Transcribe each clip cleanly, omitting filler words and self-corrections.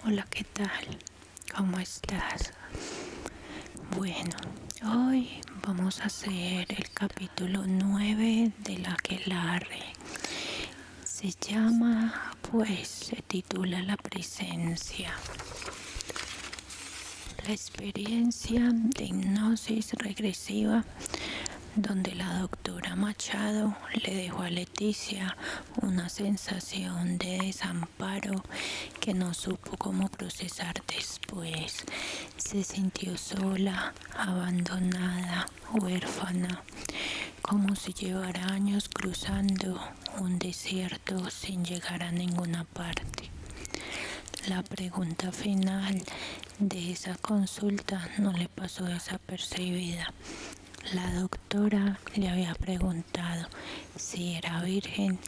Hola, ¿qué tal? ¿Cómo estás? Bueno, hoy vamos a hacer el capítulo 9 de la Aquelarre. Se titula La presencia. La experiencia de hipnosis regresiva donde la doctora Machado le dejó a Leticia una sensación de desamparo que no supo cómo procesar después. Se sintió sola, abandonada, huérfana, como si llevara años cruzando un desierto sin llegar a ninguna parte. La pregunta final de esa consulta no le pasó desapercibida. La doctora le había preguntado si era virgen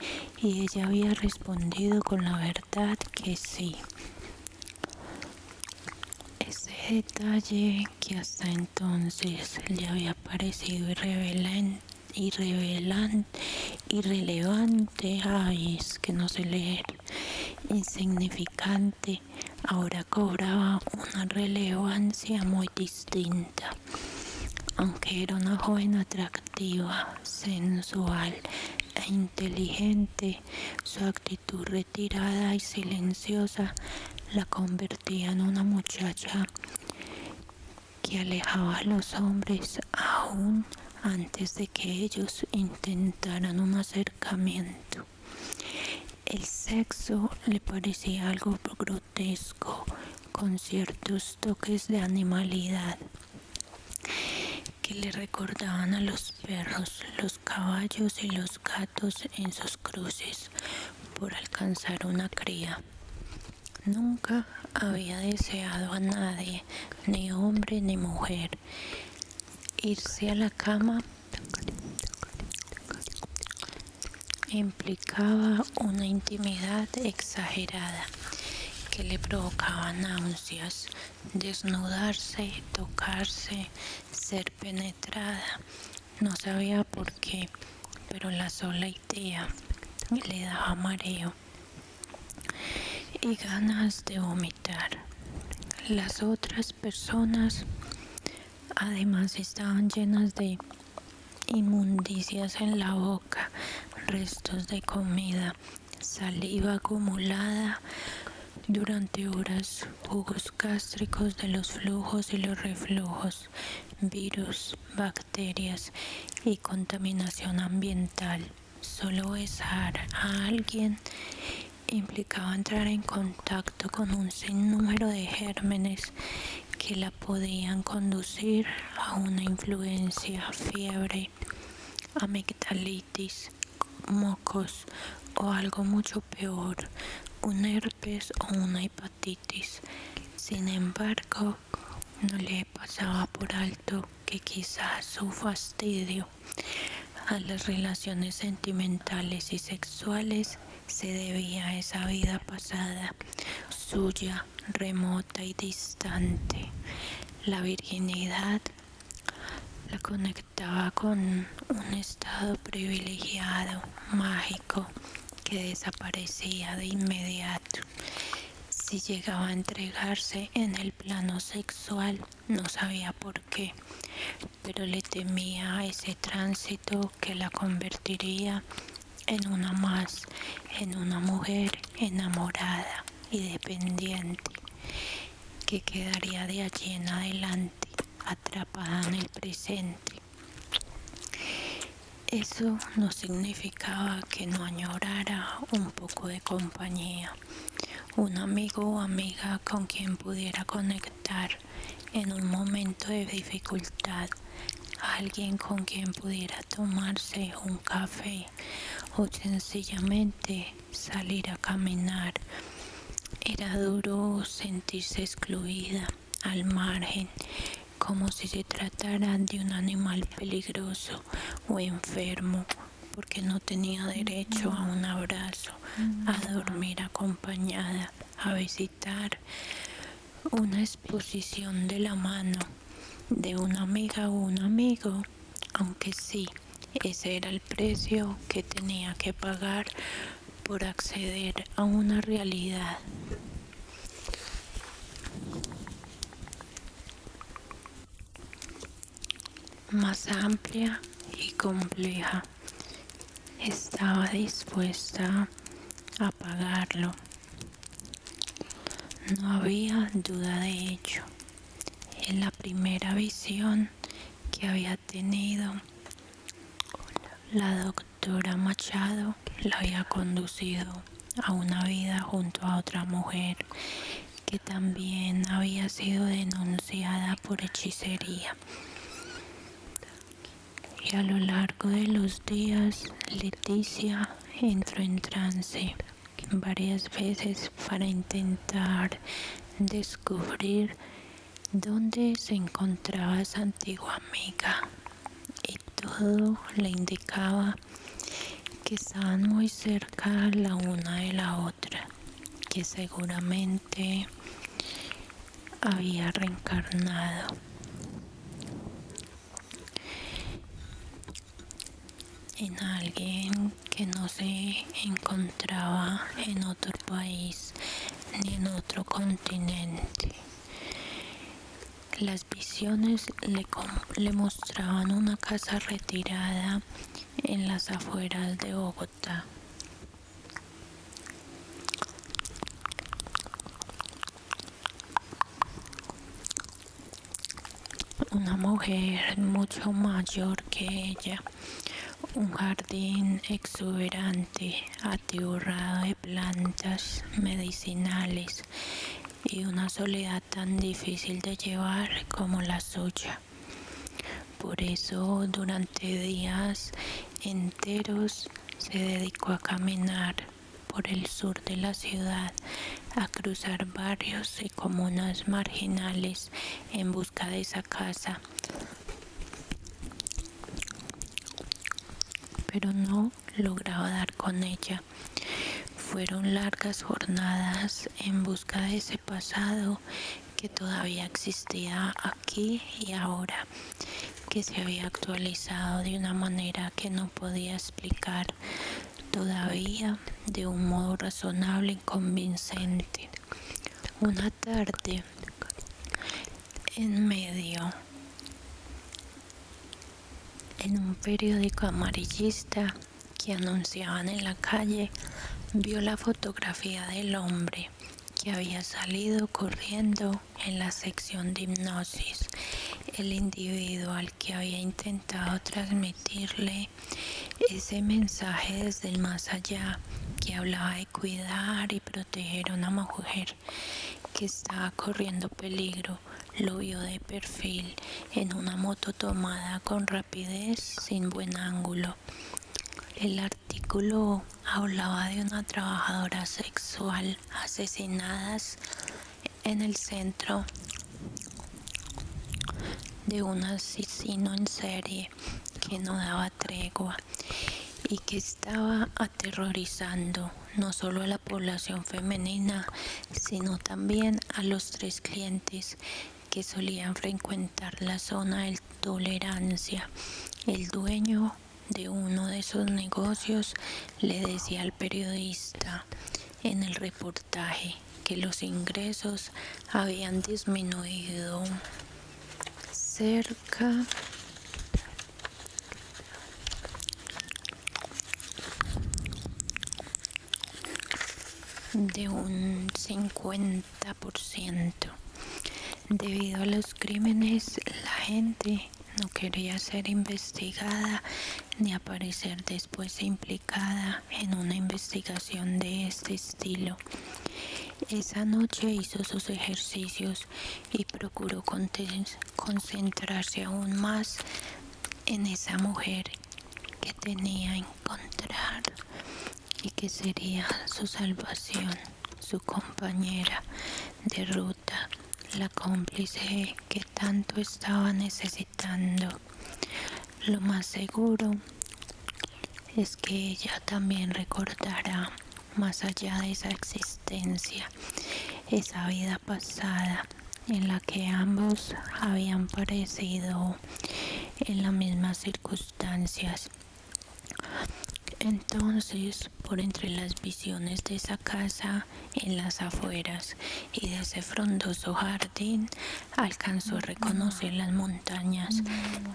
y ella había respondido con la verdad que sí. Ese detalle que hasta entonces le había parecido irrelevante, ay, es que no sé leer, insignificante, ahora cobraba una relevancia muy distinta. Aunque era una joven atractiva, sensual e inteligente, su actitud retirada y silenciosa la convertía en una muchacha que alejaba a los hombres aún antes de que ellos intentaran un acercamiento. El sexo le parecía algo grotesco, con ciertos toques de animalidad que le recordaban a los perros, los caballos y los gatos en sus cruces por alcanzar una cría. Nunca había deseado a nadie, ni hombre ni mujer. Irse a la cama implicaba una intimidad exagerada que le provocaba náuseas. Desnudarse, tocarse, ser penetrada, no sabía por qué, pero la sola idea le daba mareo y ganas de vomitar. Las otras personas además estaban llenas de inmundicias en la boca, restos de comida, saliva acumulada durante horas, jugos gástricos de los flujos y los reflujos, virus, bacterias y contaminación ambiental. Solo besar a alguien implicaba entrar en contacto con un sinnúmero de gérmenes que la podían conducir a una influencia, fiebre, amigdalitis, mocos o algo mucho peor, un herpes o una hepatitis. Sin embargo, no le pasaba por alto que quizás su fastidio a las relaciones sentimentales y sexuales se debía a esa vida pasada, suya, remota y distante. La virginidad la conectaba con un estado privilegiado, mágico, que desaparecía de inmediato. Si llegaba a entregarse en el plano sexual, no sabía por qué, pero le temía a ese tránsito que la convertiría en una más, en una mujer enamorada y dependiente, que quedaría de allí en adelante atrapada en el presente. Eso no significaba que no añorara un poco de compañía, un amigo o amiga con quien pudiera conectar en un momento de dificultad, alguien con quien pudiera tomarse un café o sencillamente salir a caminar. Era duro sentirse excluida, al margen, como si se tratara de un animal peligroso o enfermo, porque no tenía derecho a un abrazo, a dormir acompañada, a visitar una exposición de la mano de una amiga o un amigo, aunque sí, ese era el precio que tenía que pagar por acceder a una realidad. más amplia y compleja. Estaba dispuesta a pagarlo. No había duda de ello. En la primera visión que había tenido, la doctora Machado la había conducido a una vida junto a otra mujer que también había sido denunciada por hechicería. Y a lo largo de los días, Leticia entró en trance varias veces para intentar descubrir dónde se encontraba esa antigua amiga, y todo le indicaba que estaban muy cerca la una de la otra, que seguramente había reencarnado. En alguien que no se encontraba en otro país ni en otro continente. Las visiones le mostraban una casa retirada en las afueras de Bogotá. Una mujer mucho mayor que ella, un jardín exuberante atiborrado de plantas medicinales y una soledad tan difícil de llevar como la suya. Por eso durante días enteros se dedicó a caminar por el sur de la ciudad, a cruzar barrios y comunas marginales en busca de esa casa. Pero no lograba dar con ella. Fueron largas jornadas en busca de ese pasado que todavía existía aquí y ahora, que se había actualizado de una manera que no podía explicar todavía de un modo razonable y convincente. Una tarde, en un periódico amarillista que anunciaban en la calle, vio la fotografía del hombre que había salido corriendo en la sección de hipnosis, el individuo al que había intentado transmitirle ese mensaje desde el más allá, que hablaba de cuidar y proteger a una mujer que estaba corriendo peligro. Lo vio de perfil en una moto tomada con rapidez, sin buen ángulo. El artículo hablaba de una trabajadora sexual asesinada en el centro de un asesino en serie que no daba tregua y que estaba aterrorizando no solo a la población femenina, sino también a los 3 clientes que solían frecuentar la zona de tolerancia. El dueño de uno de esos negocios le decía al periodista en el reportaje que los ingresos habían disminuido cerca de un 50%. Debido a los crímenes, la gente no quería ser investigada ni aparecer después implicada en una investigación de este estilo. Esa noche hizo sus ejercicios y procuró concentrarse aún más en esa mujer que tenía que encontrar y que sería su salvación, su compañera de ruta, la cómplice que tanto estaba necesitando. Lo más seguro es que ella también recordará, más allá de esa existencia, esa vida pasada en la que ambos habían parecido en las mismas circunstancias. Entonces, por entre las visiones de esa casa en las afueras y de ese frondoso jardín, alcanzó a reconocer las montañas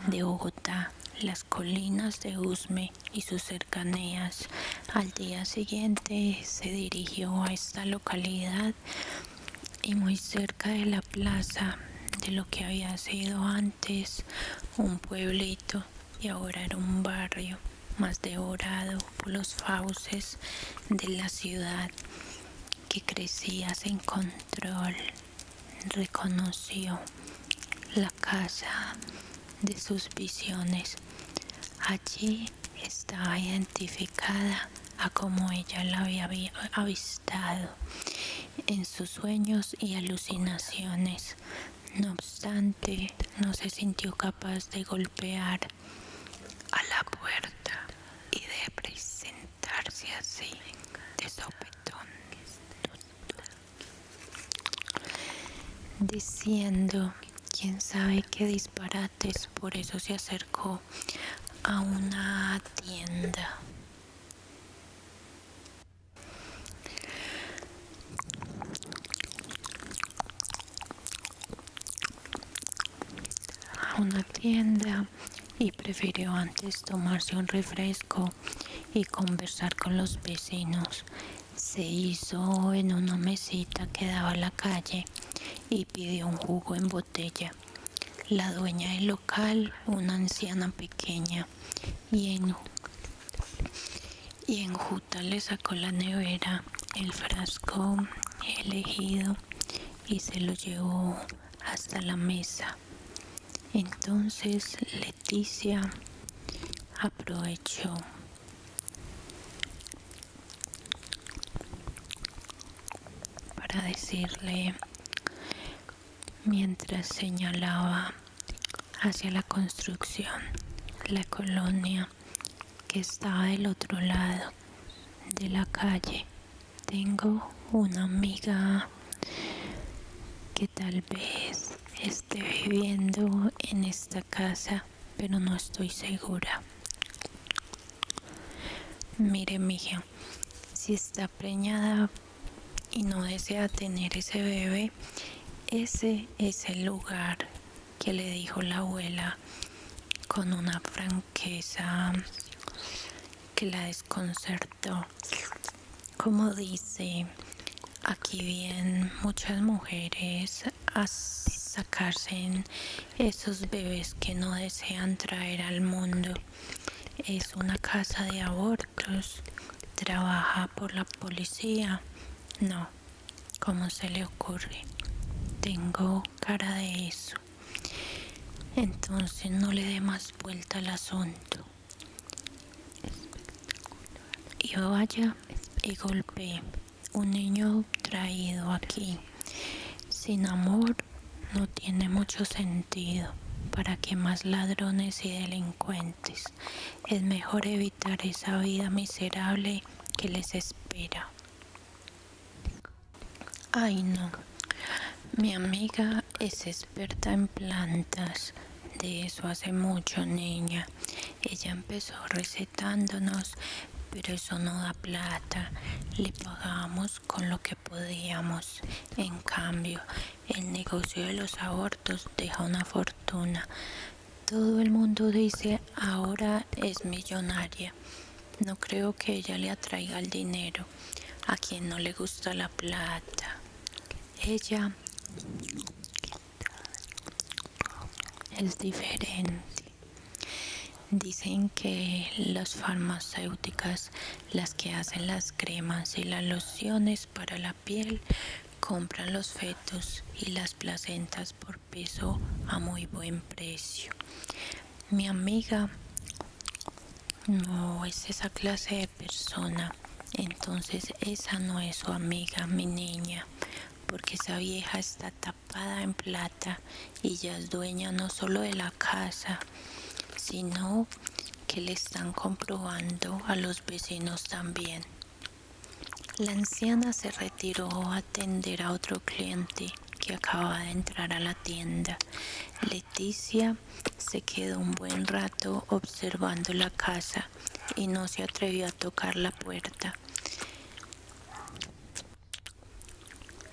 de Bogotá, las colinas de Usme y sus cercanías. Al día siguiente se dirigió a esta localidad y muy cerca de la plaza de lo que había sido antes un pueblito y ahora era un barrio más devorado por los fauces de la ciudad que crecía sin control. Reconoció la casa de sus visiones. Allí estaba identificada a como ella la había avistado en sus sueños y alucinaciones. No obstante, no se sintió capaz de golpear a la puerta y de presentarse así de sopetón, diciendo quién sabe qué disparates. Por eso se acercó a una tienda. Y prefirió antes tomarse un refresco y conversar con los vecinos. Se hizo en una mesita que daba a la calle y pidió un jugo en botella. La dueña del local, una anciana pequeña, y enjuta le sacó la nevera el frasco elegido y se lo llevó hasta la mesa. Entonces Leticia aprovechó para decirle, mientras señalaba hacia la construcción, la colonia que estaba del otro lado de la calle: tengo una amiga que tal vez esté viviendo en esta casa, pero no estoy segura. Mire, mija, si está preñada y no desea tener ese bebé, ese es el lugar, que le dijo la abuela con una franqueza que la desconcertó. Como dice, aquí vienen muchas mujeres a sacarse esos bebés que no desean traer al mundo. Es una casa de abortos. Trabaja por la policía. No, ¿cómo se le ocurre? Tengo cara de eso. Entonces no le dé más vuelta al asunto. Y vaya y golpee. Un niño traído aquí sin amor no tiene mucho sentido. ¿Para qué más ladrones y delincuentes? Es mejor evitar esa vida miserable que les espera. Ay, no. Mi amiga es experta en plantas. De eso hace mucho, niña. Ella empezó recetándonos, pero eso no da plata. Le pagábamos con lo que podíamos. En cambio, el negocio de los abortos deja una fortuna. Todo el mundo dice ahora es millonaria. No creo que ella le atraiga el dinero. A quien no le gusta la plata. Ella es diferente. Dicen que las farmacéuticas, las que hacen las cremas y las lociones para la piel, compran los fetos y las placentas por peso a muy buen precio. Mi amiga no es esa clase de persona. Entonces esa no es su amiga, mi niña, porque esa vieja está tapada en plata y ya es dueña no solo de la casa, sino que le están comprobando a los vecinos también. La anciana se retiró a atender a otro cliente que acababa de entrar a la tienda. Leticia se quedó un buen rato observando la casa y no se atrevió a tocar la puerta.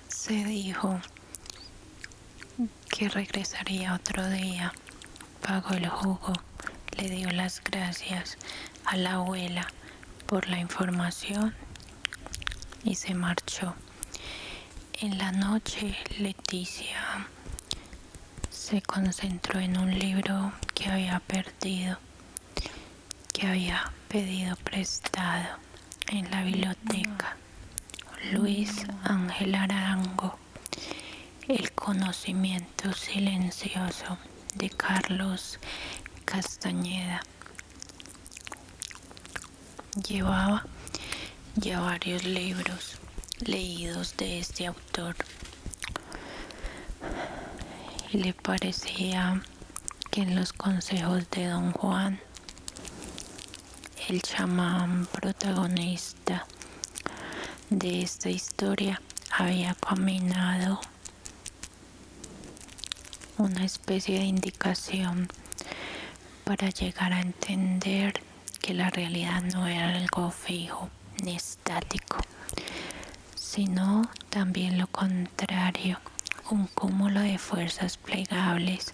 Se dijo que regresaría otro día. Pagó el jugo, le dio las gracias a la abuela por la información y se marchó. En la noche, Leticia se concentró en un libro que había perdido, que había pedido prestado en la biblioteca. Luis Ángel Arango, El conocimiento silencioso, de Carlos Castañeda. Llevaba ya varios libros leídos de este autor y le parecía que en los consejos de Don Juan, el chamán protagonista de esta historia, había caminado una especie de indicación para llegar a entender que la realidad no era algo fijo ni estático, sino también lo contrario, un cúmulo de fuerzas plegables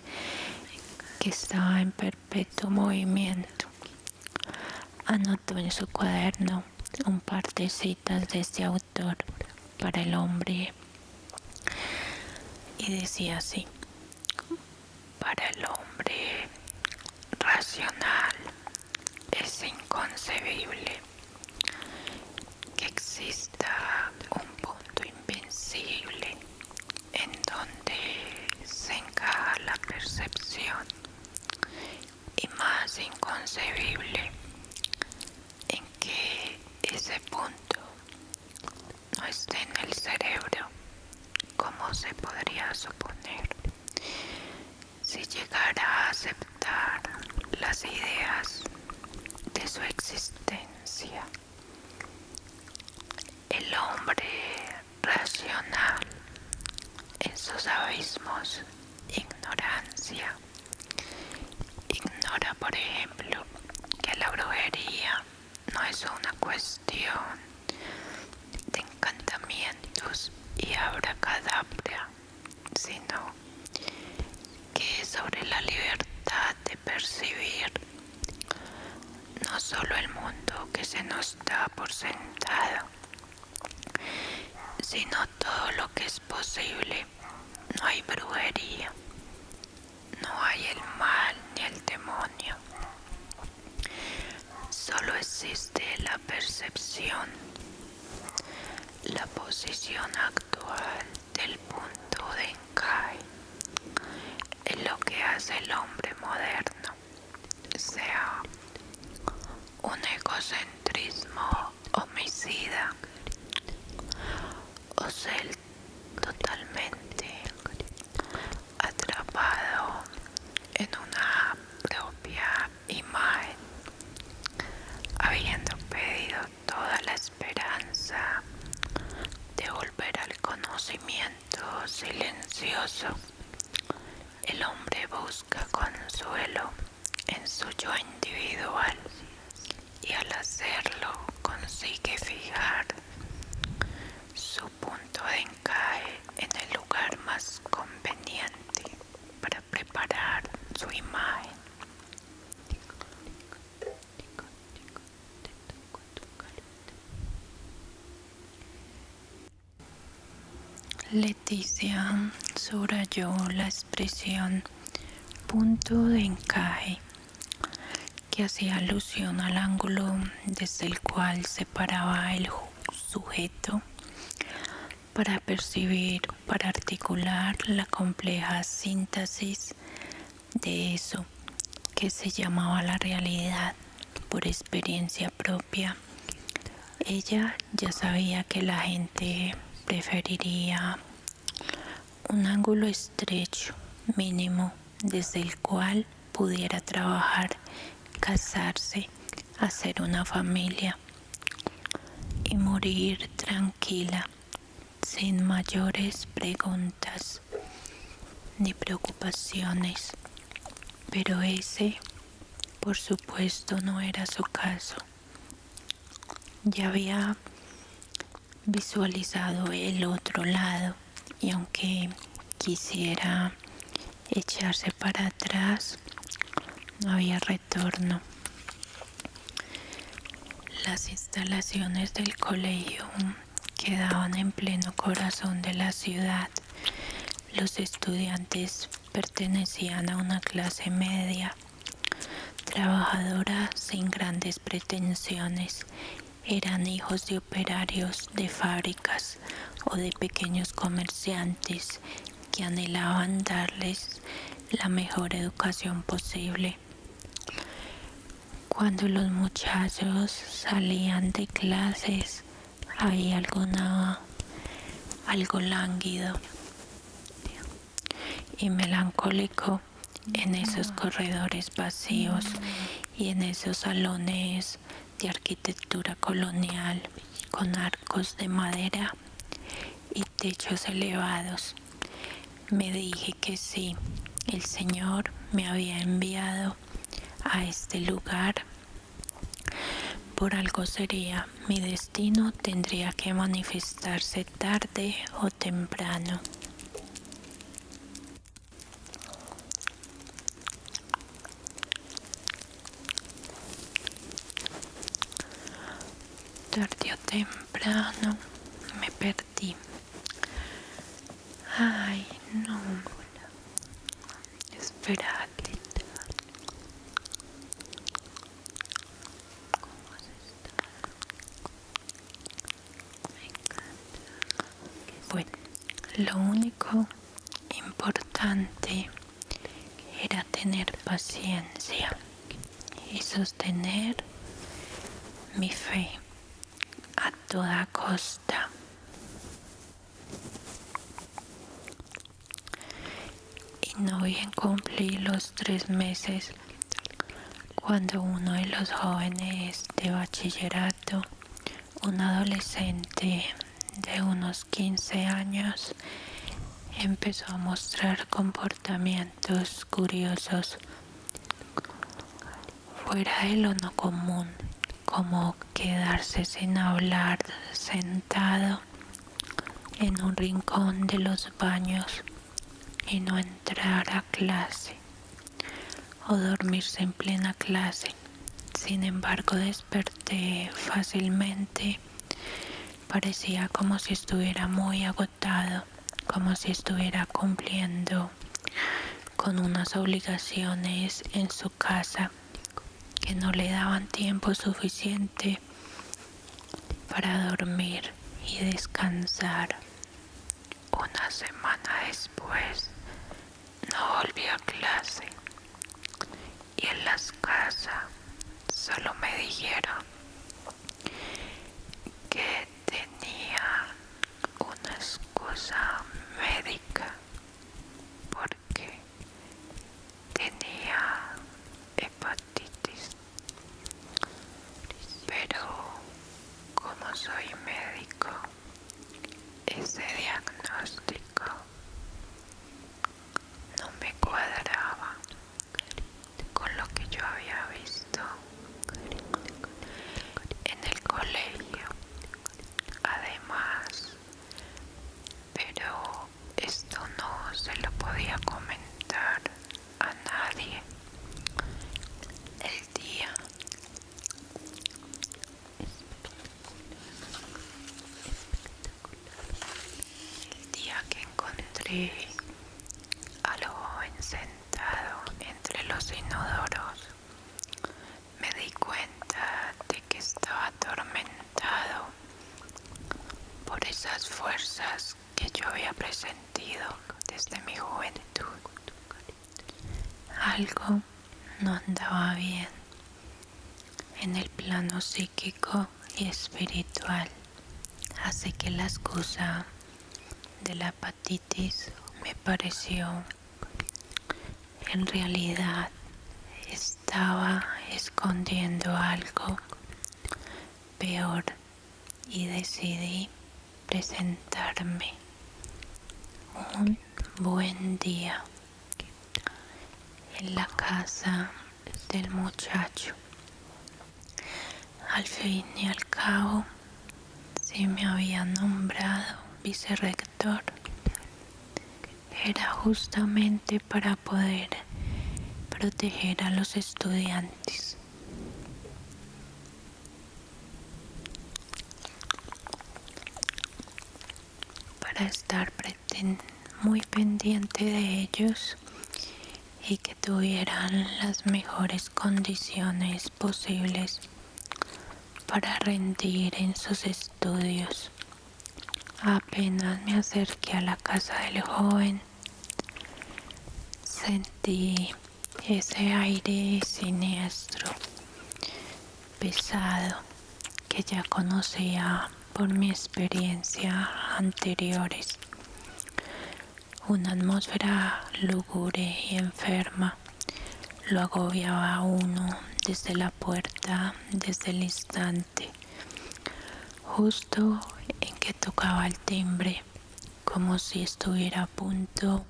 que estaba en perpetuo movimiento. Anotó en su cuaderno un par de citas de este autor para el hombre y decía así: para el hombre racional es inconcebible que exista un punto invencible en donde se encaja la percepción, y más inconcebible en que ese punto no esté en el cerebro, como se podría suponer si llegara a aceptar las ideas de su existencia. El hombre racional, en sus abismos, ignorancia, ignora, por ejemplo, que la brujería no es una cuestión de encantamientos y abracadabra, sino que es sobre la libertad de percibir no solo el mundo que se nos da por sentado, sino todo lo que es posible. No hay brujería, no hay el mal ni el demonio, solo existe la percepción, la posición actual del punto de encaje en lo que hace el hombre moderno, sea un egocentrismo homicida o ser totalmente atrapado en una propia imagen, habiendo perdido toda la esperanza de volver al conocimiento silencioso. El hombre busca consuelo en su yo individual y al hacerlo consigue fijar su punto de encaje en el lugar más conveniente para preparar su imagen. Leticia subrayó la expresión punto de encaje, que hacía alusión al ángulo desde el cual se paraba el sujeto para percibir, para articular la compleja síntesis de eso que se llamaba la realidad. Por experiencia propia, ella ya sabía que la gente preferiría un ángulo estrecho, mínimo, desde el cual pudiera trabajar, casarse, hacer una familia y morir tranquila, sin mayores preguntas ni preocupaciones, pero ese, por supuesto, no era su caso. Ya había visualizado el otro lado y aunque quisiera echarse para atrás, no había retorno. Las instalaciones del colegio quedaban en pleno corazón de la ciudad. Los estudiantes pertenecían a una clase media, trabajadora sin grandes pretensiones. Eran hijos de operarios de fábricas o de pequeños comerciantes que anhelaban darles la mejor educación posible. Cuando los muchachos salían de clases, había algo lánguido y melancólico en esos corredores vacíos y en esos salones de arquitectura colonial con arcos de madera y techos elevados. Me dije que sí, el Señor me había enviado a este lugar. Por algo sería, mi destino tendría que manifestarse tarde o temprano. Tarde o temprano me perdí. Ay, no. Esperad. Bueno, lo único importante era tener paciencia y sostener mi fe a toda costa. Y no bien cumplí los 3 meses cuando uno de los jóvenes de bachillerato, un adolescente de unos 15 años, empezó a mostrar comportamientos curiosos fuera de lo no común, como quedarse sin hablar sentado en un rincón de los baños y no entrar a clase, o dormirse en plena clase. Sin embargo, desperté fácilmente. Parecía como si estuviera muy agotado, como si estuviera cumpliendo con unas obligaciones en su casa que no le daban tiempo suficiente para dormir y descansar. Una semana después no volví a clase y en las casas solo me dijeron que tenía una excusa médica porque tenía hepatitis, pero como soy médico, ese diagnóstico no me cuadraba con lo que yo había visto en el colegio. Además, pero esto no se lo podía comentar a nadie. El día que encontré al joven sentado entre los inodoros, me di cuenta de que estaba atormentado por esas fuerzas que yo había presentido desde mi juventud. Algo no andaba bien en el plano psíquico y espiritual, así que la excusa de la hepatitis me pareció en realidad estaba escondiendo algo peor y decidí presentarme un Buen día. En la casa del muchacho. Al fin y al cabo, se me había nombrado vicerrector. Era justamente para poder proteger a los estudiantes. Para estar muy pendiente de ellos y que tuvieran las mejores condiciones posibles para rendir en sus estudios. Apenas me acerqué a la casa del joven, sentí ese aire siniestro, pesado, que ya conocía por mi experiencia anteriores. Una atmósfera lúgubre y enferma lo agobiaba a uno desde la puerta, desde el instante, justo en que tocaba el timbre, como si estuviera a punto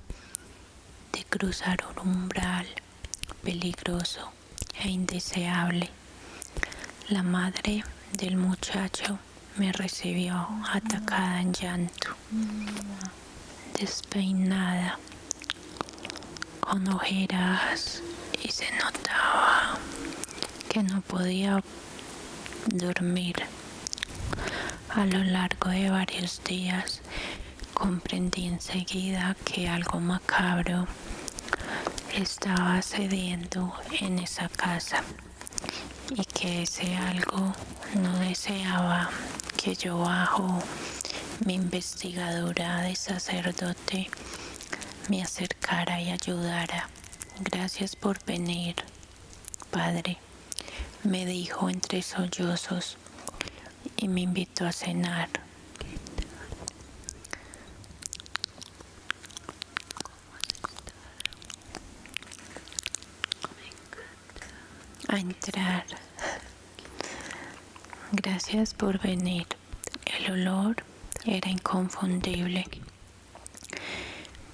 de cruzar un umbral peligroso e indeseable. La madre del muchacho me recibió atacada en llanto, despeinada, con ojeras, y se notaba que no podía dormir. A lo largo de varios días comprendí enseguida que algo macabro estaba sucediendo en esa casa y que ese algo no deseaba que yo, bajo mi investigadura de sacerdote, me acercara y ayudara. Gracias por venir, padre, me dijo entre sollozos y me invitó a cenar. A entrar. Gracias por venir. El olor era inconfundible.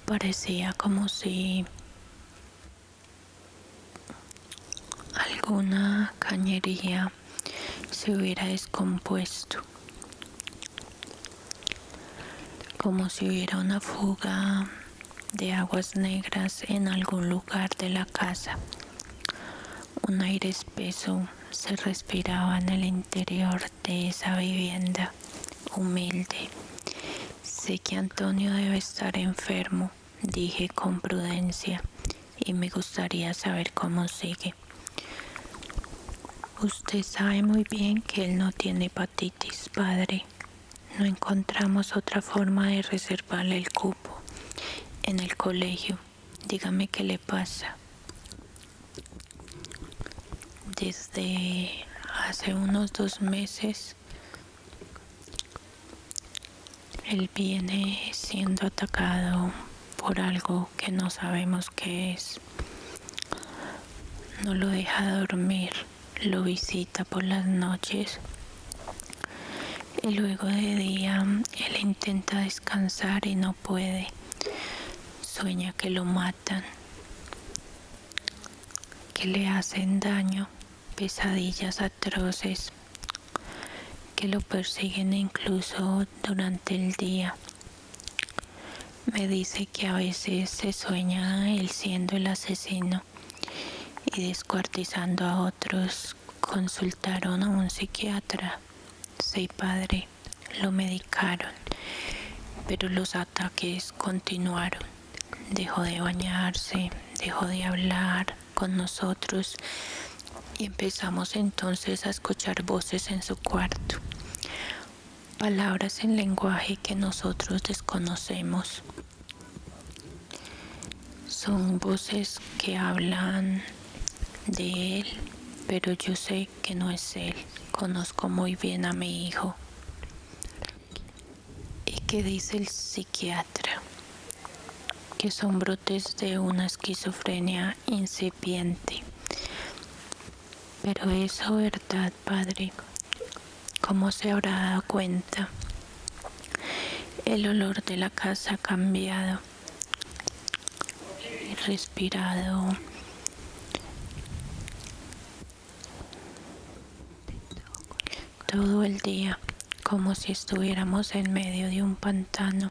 Parecía como si alguna cañería se hubiera descompuesto, como si hubiera una fuga de aguas negras en algún lugar de la casa. Un aire espeso se respiraba en el interior de esa vivienda humilde. Sé que Antonio debe estar enfermo, dije con prudencia, y me gustaría saber cómo sigue. Usted sabe muy bien que él no tiene hepatitis, padre. No encontramos otra forma de reservarle el cupo en el colegio. Dígame qué le pasa. Desde hace unos 2 meses, él viene siendo atacado por algo que no sabemos qué es. No lo deja dormir, lo visita por las noches y luego de día él intenta descansar y no puede. Sueña que lo matan, que le hacen daño, pesadillas atroces que lo persiguen incluso durante el día. Me dice que a veces se sueña él siendo el asesino y descuartizando a otros. Consultaron a un psiquiatra. Sí, padre, lo medicaron, pero los ataques continuaron. Dejó de bañarse, dejó de hablar con nosotros y empezamos entonces a escuchar voces en su cuarto. Palabras en lenguaje que nosotros desconocemos. Son voces que hablan de él, pero yo sé que no es él. Conozco muy bien a mi hijo. ¿Y qué dice el psiquiatra? Que son brotes de una esquizofrenia incipiente. Pero eso, ¿verdad, padre? ¿Cómo se habrá dado cuenta? El olor de la casa ha cambiado. respirado todo el día como si estuviéramos en medio de un pantano.